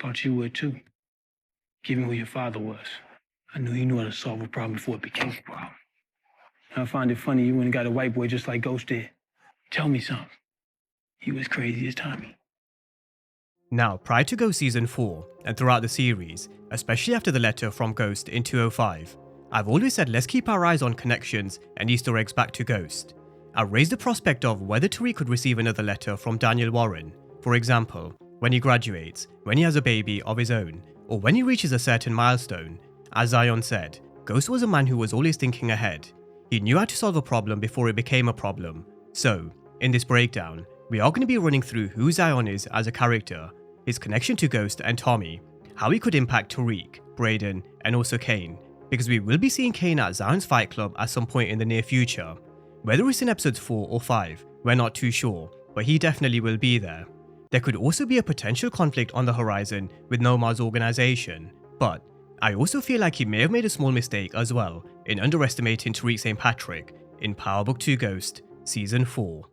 Thought you would too. Given who your father was, I knew he knew how to solve a problem before it became a problem. I find it funny you went and got a white boy just like Ghost did. Tell me something. He was crazy as Tommy. Now, prior to Ghost Season 4, and throughout the series, especially after the letter from Ghost in 205, I've always said let's keep our eyes on connections and Easter eggs back to Ghost. I raised the prospect of whether Tariq could receive another letter from Daniel Warren, for example, when he graduates, when he has a baby of his own, or when he reaches a certain milestone. As Zion said, Ghost was a man who was always thinking ahead. He knew how to solve a problem before it became a problem. So, in this breakdown, we are going to be running through who Zion is as a character, his connection to Ghost and Tommy, how he could impact Tariq, Braden, and also Kane, because we will be seeing Kane at Zion's fight club at some point in the near future. Whether it's in episodes 4 or 5, we're not too sure, but he definitely will be there. There could also be a potential conflict on the horizon with Nomar's organization, but I also feel like he may have made a small mistake as well in underestimating Tariq St. Patrick in Power Book 2 Ghost, Season 4.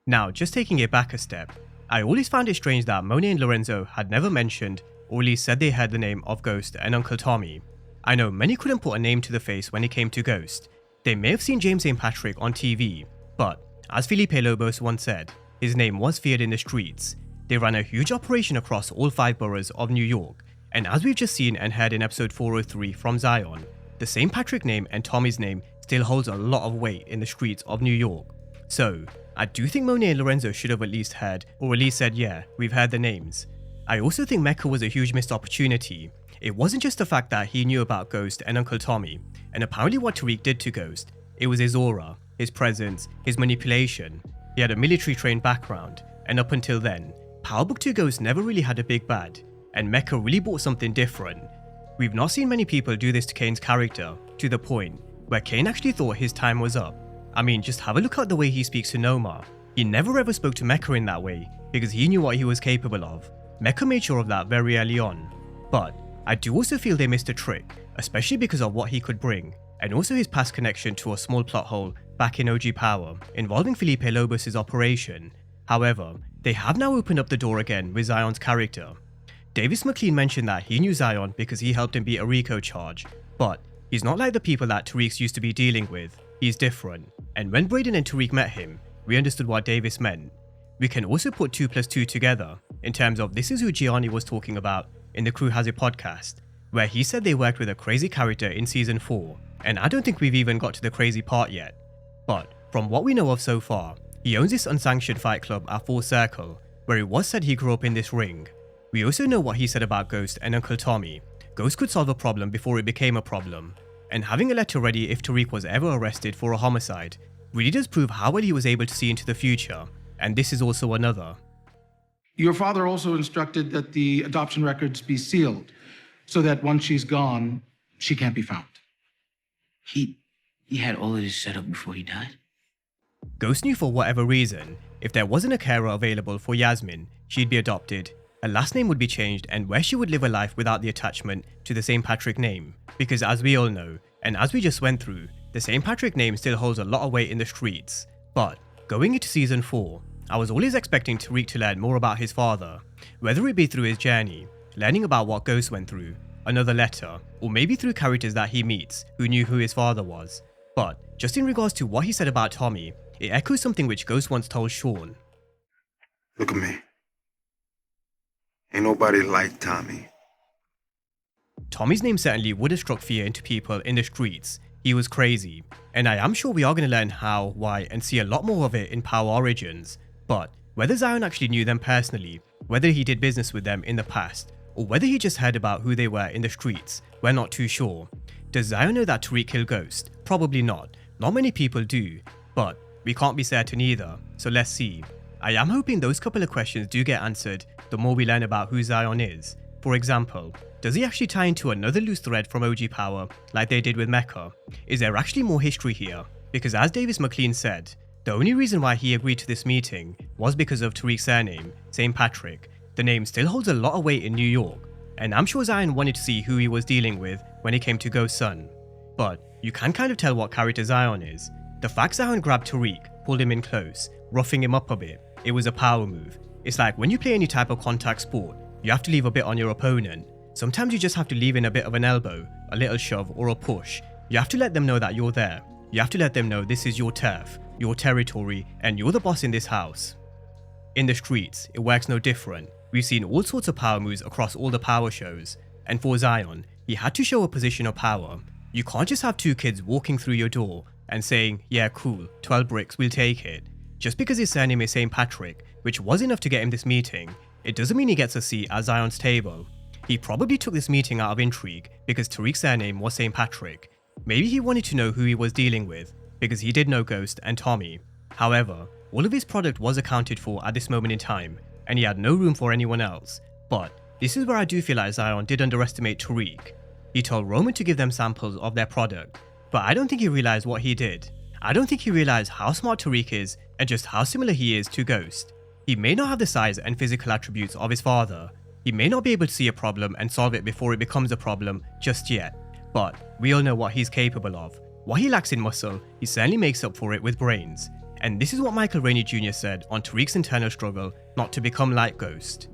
Now, just taking it back a step, I always found it strange that Monet and Lorenzo had never mentioned, or at least said they heard the name of Ghost and Uncle Tommy. I know many couldn't put a name to the face when it came to Ghost. They may have seen James St. Patrick on TV, but as Felipe Lobos once said, his name was feared in the streets. They ran a huge operation across all 5 boroughs of New York, and as we've just seen and heard in episode 403 from Zion, the St. Patrick name and Tommy's name still holds a lot of weight in the streets of New York. So, I do think Monet and Lorenzo should have at least heard, or at least said, yeah, we've heard the names. I also think Mecca was a huge missed opportunity. It wasn't just the fact that he knew about Ghost and Uncle Tommy, and apparently what Tariq did to Ghost. It was his aura, his presence, his manipulation. He had a military trained background, and up until then, Power Book 2 Ghost never really had a big bad, and Mecca really brought something different. We've not seen many people do this to Kane's character, to the point where Kane actually thought his time was up. I mean, just have a look at the way he speaks to Nomar. He never ever spoke to Mecca in that way, because he knew what he was capable of. Mecca made sure of that very early on. But I do also feel they missed a trick, especially because of what he could bring, and also his past connection to a small plot hole back in OG Power, involving Felipe Lobos' operation. However, they have now opened up the door again with Zion's character. Davis McLean mentioned that he knew Zion because he helped him beat a RICO charge, but he's not like the people that Tariq's used to be dealing with. He's different, and when Braden and Tariq met him, we understood what Davis meant. We can also put 2 + 2 together, in terms of this is who Gianni was talking about in the Crew Has It podcast, where he said they worked with a crazy character in Season 4, and I don't think we've even got to the crazy part yet. But from what we know of so far, he owns this unsanctioned fight club at Full Circle, where it was said he grew up in this ring. We also know what he said about Ghost and Uncle Tommy. Ghost could solve a problem before it became a problem, and having a letter ready if Tariq was ever arrested for a homicide really does prove how well he was able to see into the future, and this is also another. Your father also instructed that the adoption records be sealed, so that once she's gone, she can't be found. He had all of this set up before he died? Ghost knew for whatever reason, if there wasn't a carer available for Yasmin, she'd be adopted, her last name would be changed, and where she would live a life without the attachment to the St. Patrick name. Because as we all know, and as we just went through, the St. Patrick name still holds a lot of weight in the streets. But going into Season 4, I was always expecting Tariq to learn more about his father, whether it be through his journey, learning about what Ghost went through, another letter, or maybe through characters that he meets who knew who his father was. But just in regards to what he said about Tommy, it echoes something which Ghost once told Sean. Look at me. Ain't nobody like Tommy. Tommy's name certainly would have struck fear into people in the streets. He was crazy, and I am sure we are going to learn how, why, and see a lot more of it in Power Origins. But whether Zion actually knew them personally, whether he did business with them in the past, or whether he just heard about who they were in the streets, we're not too sure. Does Zion know that Tariq killed Ghost? Probably not. Not many people do, but we can't be certain either, so let's see. I am hoping those couple of questions do get answered the more we learn about who Zion is. For example, does he actually tie into another loose thread from OG Power like they did with Mecca? Is there actually more history here? Because as Davis McLean said, the only reason why he agreed to this meeting was because of Tariq's surname, St. Patrick. The name still holds a lot of weight in New York, and I'm sure Zion wanted to see who he was dealing with when it came to Ghost's son. But you can kind of tell what character Zion is. The fact Zion grabbed Tariq, pulled him in close, roughing him up a bit, it was a power move. It's like when you play any type of contact sport, you have to leave a bit on your opponent. Sometimes you just have to leave in a bit of an elbow, a little shove or a push. You have to let them know that you're there. You have to let them know this is your turf, your territory, and you're the boss in this house. In the streets, it works no different. We've seen all sorts of power moves across all the power shows. And for Zion, he had to show a position of power. You can't just have two kids walking through your door and saying, yeah cool, 12 bricks, we'll take it. Just because his surname is St. Patrick, which was enough to get him this meeting, it doesn't mean he gets a seat at Zion's table. He probably took this meeting out of intrigue because Tariq's surname was St. Patrick. Maybe he wanted to know who he was dealing with, because he did know Ghost and Tommy. However, all of his product was accounted for at this moment in time, and he had no room for anyone else. But this is where I do feel like Zion did underestimate Tariq. He told Roman to give them samples of their product, but I don't think he realized what he did. I don't think he realized how smart Tariq is and just how similar he is to Ghost. He may not have the size and physical attributes of his father. He may not be able to see a problem and solve it before it becomes a problem just yet. But we all know what he's capable of. What he lacks in muscle, he certainly makes up for it with brains. And this is what Michael Rainey Jr. said on Tariq's internal struggle not to become like Ghost.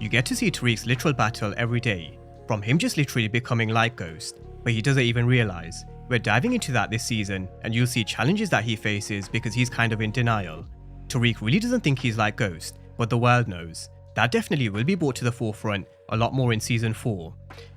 You get to see Tariq's literal battle every day, from him just literally becoming like Ghost, but he doesn't even realize. We're diving into that this season, and you'll see challenges that he faces because he's kind of in denial. Tariq really doesn't think he's like Ghost, but the world knows. That definitely will be brought to the forefront a lot more in season 4.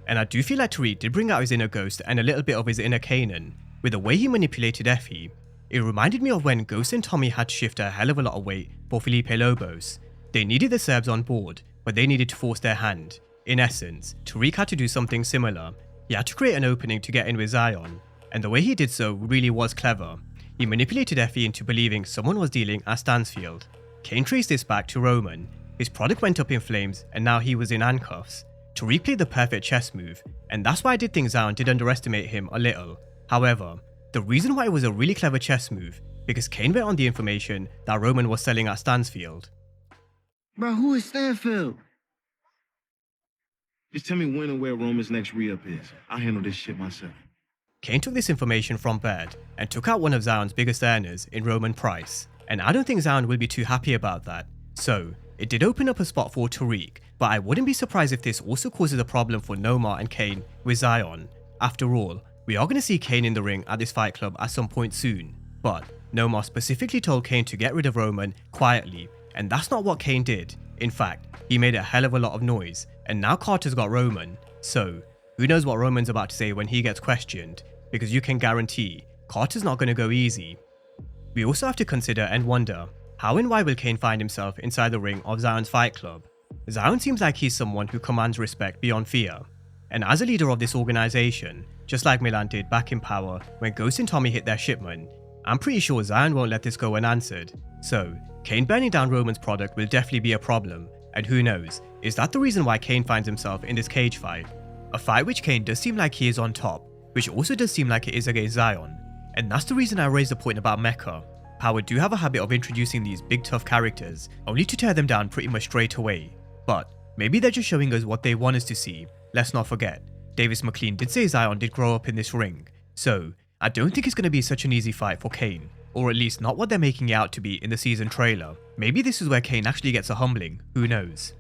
And I do feel like Tariq did bring out his inner Ghost and a little bit of his inner Kane. With the way he manipulated Effie, it reminded me of when Ghost and Tommy had to shift a hell of a lot of weight for Felipe Lobos. They needed the Serbs on board, but they needed to force their hand. In essence, Tariq had to do something similar. He had to create an opening to get in with Zion, and the way he did so really was clever. He manipulated Effie into believing someone was dealing at Stansfield. Kane traced this back to Roman. His product went up in flames, and now he was in handcuffs. Tariq played the perfect chess move, and that's why I did think Zion did underestimate him a little. However, the reason why it was a really clever chess move, because Kane bet on the information that Roman was selling at Stansfield. Bro, who is Stanfield? Just tell me when and where Roman's next re-up is. I'll handle this shit myself. Kane took this information from Bird and took out one of Zion's biggest earners in Roman Price, and I don't think Zion will be too happy about that. So, it did open up a spot for Tariq, but I wouldn't be surprised if this also causes a problem for Nomar and Kane with Zion. After all, we are going to see Kane in the ring at this fight club at some point soon, but Nomar specifically told Kane to get rid of Roman quietly, and that's not what Kane did. In fact, he made a hell of a lot of noise, and now Carter's got Roman, so who knows what Roman's about to say when he gets questioned, because you can guarantee Carter's not going to go easy. We also have to consider and wonder, how and why will Kane find himself inside the ring of Zion's fight club? Zion seems like he's someone who commands respect beyond fear, and as a leader of this organization, just like Milan did back in Power when Ghost and Tommy hit their shipment, I'm pretty sure Zion won't let this go unanswered. So, Kane burning down Roman's product will definitely be a problem, and who knows, is that the reason why Kane finds himself in this cage fight? A fight which Kane does seem like he is on top, which also does seem like it is against Zion, and that's the reason I raised the point about Mecca. Power do have a habit of introducing these big tough characters, only to tear them down pretty much straight away. But maybe they're just showing us what they want us to see. Let's not forget, Davis McLean did say Zion did grow up in this ring, so I don't think it's going to be such an easy fight for Kane, or at least not what they're making it out to be in the season trailer. Maybe this is where Kane actually gets a humbling, who knows.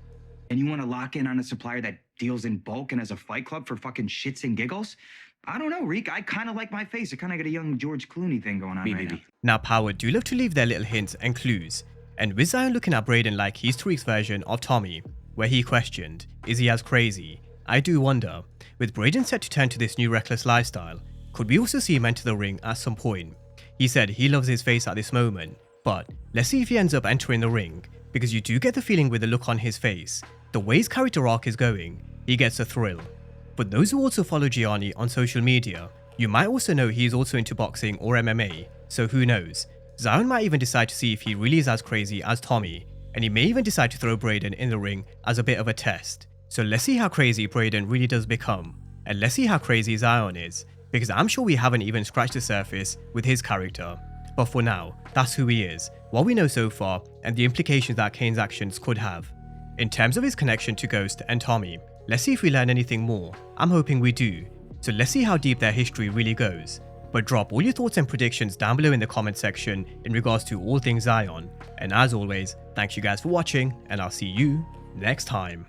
And you want to lock in on a supplier that deals in bulk and has a fight club for fucking shits and giggles? I don't know, Reek. I kind of like my face. I kind of got a young George Clooney thing going on right now. Now, Power do love to leave their little hints and clues, and with Zion looking at Braden like he's Tariq's version of Tommy, where he questioned, is he as crazy? I do wonder, with Braden set to turn to this new reckless lifestyle, could we also see him enter the ring at some point? He said he loves his face at this moment, but let's see if he ends up entering the ring, because you do get the feeling with the look on his face, the way his character arc is going, he gets a thrill. But those who also follow Gianni on social media, you might also know he is also into boxing or MMA, so who knows. Zion might even decide to see if he really is as crazy as Tommy, and he may even decide to throw Braden in the ring as a bit of a test. So let's see how crazy Braden really does become, and let's see how crazy Zion is, because I'm sure we haven't even scratched the surface with his character. But for now, that's who he is, what we know so far, and the implications that Kane's actions could have. In terms of his connection to Ghost and Tommy, let's see if we learn anything more. I'm hoping we do. So let's see how deep their history really goes. But drop all your thoughts and predictions down below in the comment section in regards to all things Zion. And as always, thanks you guys for watching, and I'll see you next time.